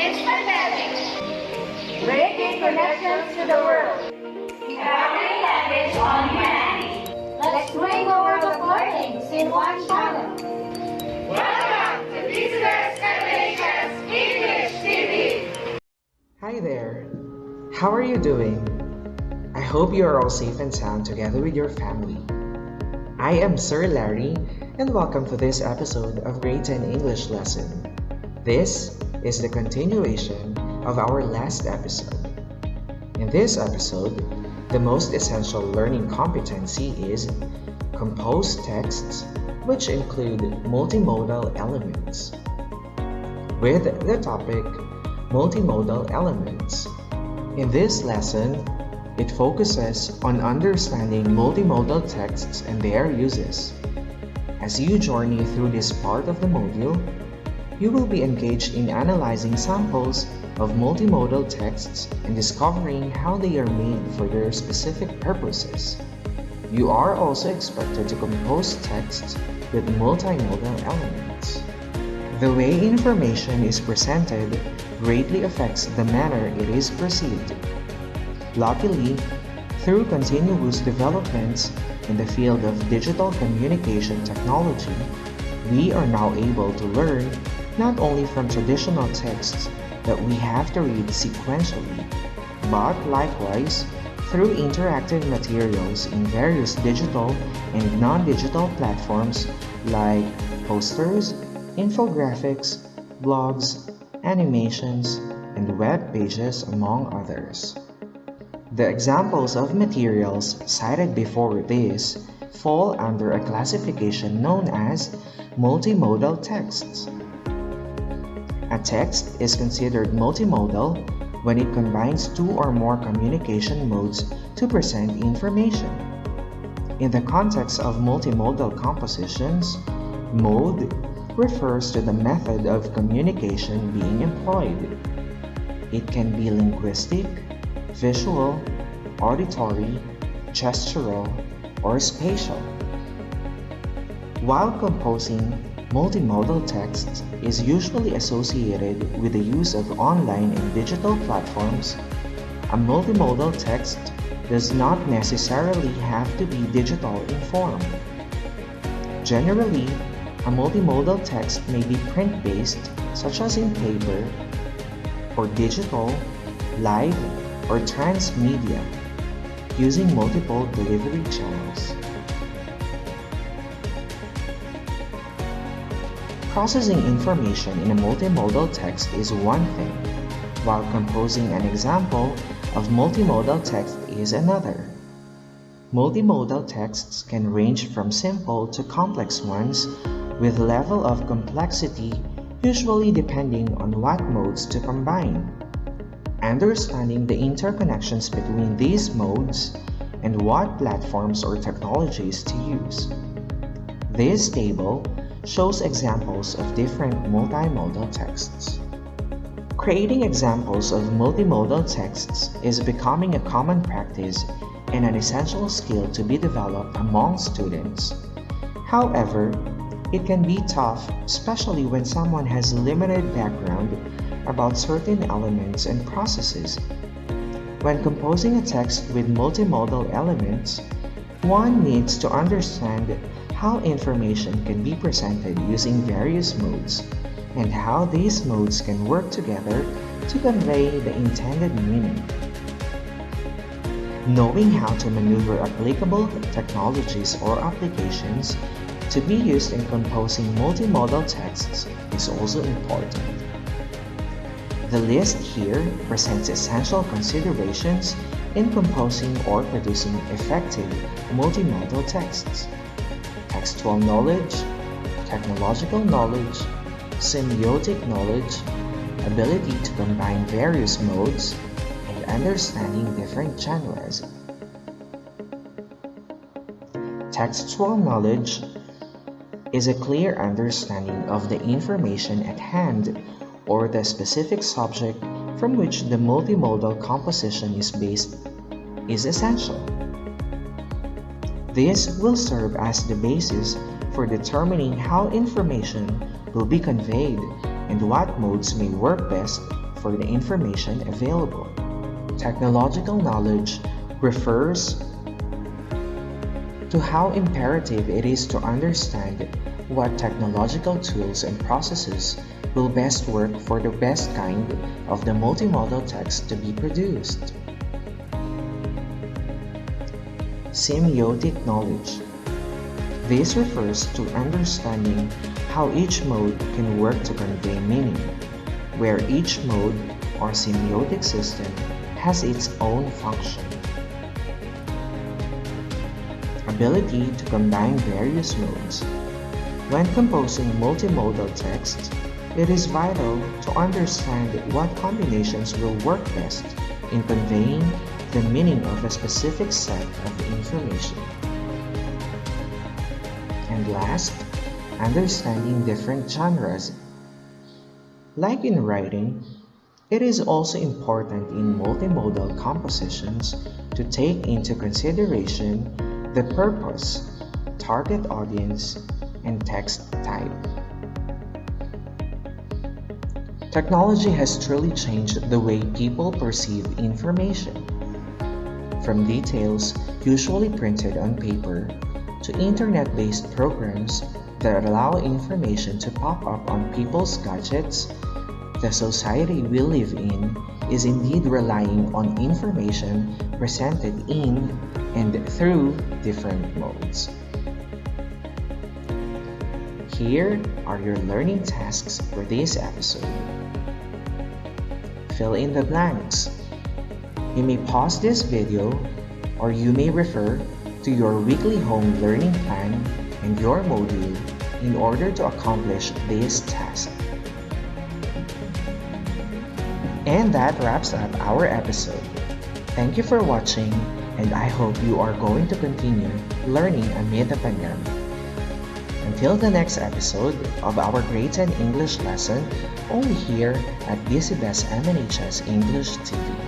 this pandemic. Breaking connections to the world. Empowering language on humanity. Let's bring the world of learning in one channel. Welcome to Visitors Combinations English TV. Hi there. How are you doing? I hope you are all safe and sound together with your family. I am Sir Larry and welcome to this episode of Grade 10 English Lesson. This is the continuation of our last episode. In this episode, the most essential learning competency is composed texts, which include multimodal elements. With the topic multimodal elements. In this lesson, it focuses on understanding multimodal texts and their uses. As you journey through this part of the module, you will be engaged in analyzing samples of multimodal texts and discovering how they are made for their specific purposes. You are also expected to compose texts with multimodal elements. The way information is presented greatly affects the manner it is perceived. Luckily, through continuous developments in the field of digital communication technology, we are now able to learn not only from traditional texts that we have to read sequentially, but likewise through interactive materials in various digital and non-digital platforms like posters, infographics, blogs, animations, and web pages, among others. The examples of materials cited before this fall under a classification known as multimodal texts. A text is considered multimodal when it combines two or more communication modes to present information. In the context of multimodal compositions, mode refers to the method of communication being employed. It can be linguistic, visual, auditory, gestural, or spatial. While composing multimodal texts is usually associated with the use of online and digital platforms, a multimodal text does not necessarily have to be digital in form. Generally, a multimodal text may be print-based, such as in paper, or digital, live, or transmedia, using multiple delivery channels. Processing information in a multimodal text is one thing, while composing an example of multimodal text is another. Multimodal texts can range from simple to complex ones, with level of complexity usually depending on what modes to combine. Understanding the interconnections between these modes and what platforms or technologies to use. This table shows examples of different multimodal texts. Creating examples of multimodal texts is becoming a common practice and an essential skill to be developed among students. However, it can be tough, especially when someone has limited background about certain elements and processes. When composing a text with multimodal elements, one needs to understand how information can be presented using various modes, and how these modes can work together to convey the intended meaning. Knowing how to maneuver applicable technologies or applications to be used in composing multimodal texts is also important. The list here presents essential considerations in composing or producing effective multimodal texts. Textual knowledge, technological knowledge, semiotic knowledge, ability to combine various modes, and understanding different genres. Textual knowledge is a clear understanding of the information at hand or the specific subject from which the multimodal composition is based is essential. This will serve as the basis for determining how information will be conveyed and what modes may work best for the information available. Technological knowledge refers to how imperative it is to understand what technological tools and processes will best work for the best kind of the multimodal text to be produced. Semiotic knowledge. This refers to understanding how each mode can work to convey meaning, where each mode or semiotic system has its own function. Ability to combine various modes. When composing multimodal text, it is vital to understand what combinations will work best in conveying the meaning of a specific set of information. And last, understanding different genres. Like in writing, it is also important in multimodal compositions to take into consideration the purpose, target audience, and text type. Technology has truly changed the way people perceive information. From details usually printed on paper to internet-based programs that allow information to pop up on people's gadgets, the society we live in is indeed relying on information presented in and through different modes. Here are your learning tasks for this episode. Fill in the blanks. You may pause this video or you may refer to your weekly home learning plan and your module in order to accomplish this task. And that wraps up our episode. Thank you for watching, and I hope you are going to continue learning amid the pandemic. Until the next episode of our Grade 10 English lesson, only here at BCBS MNHS English TV.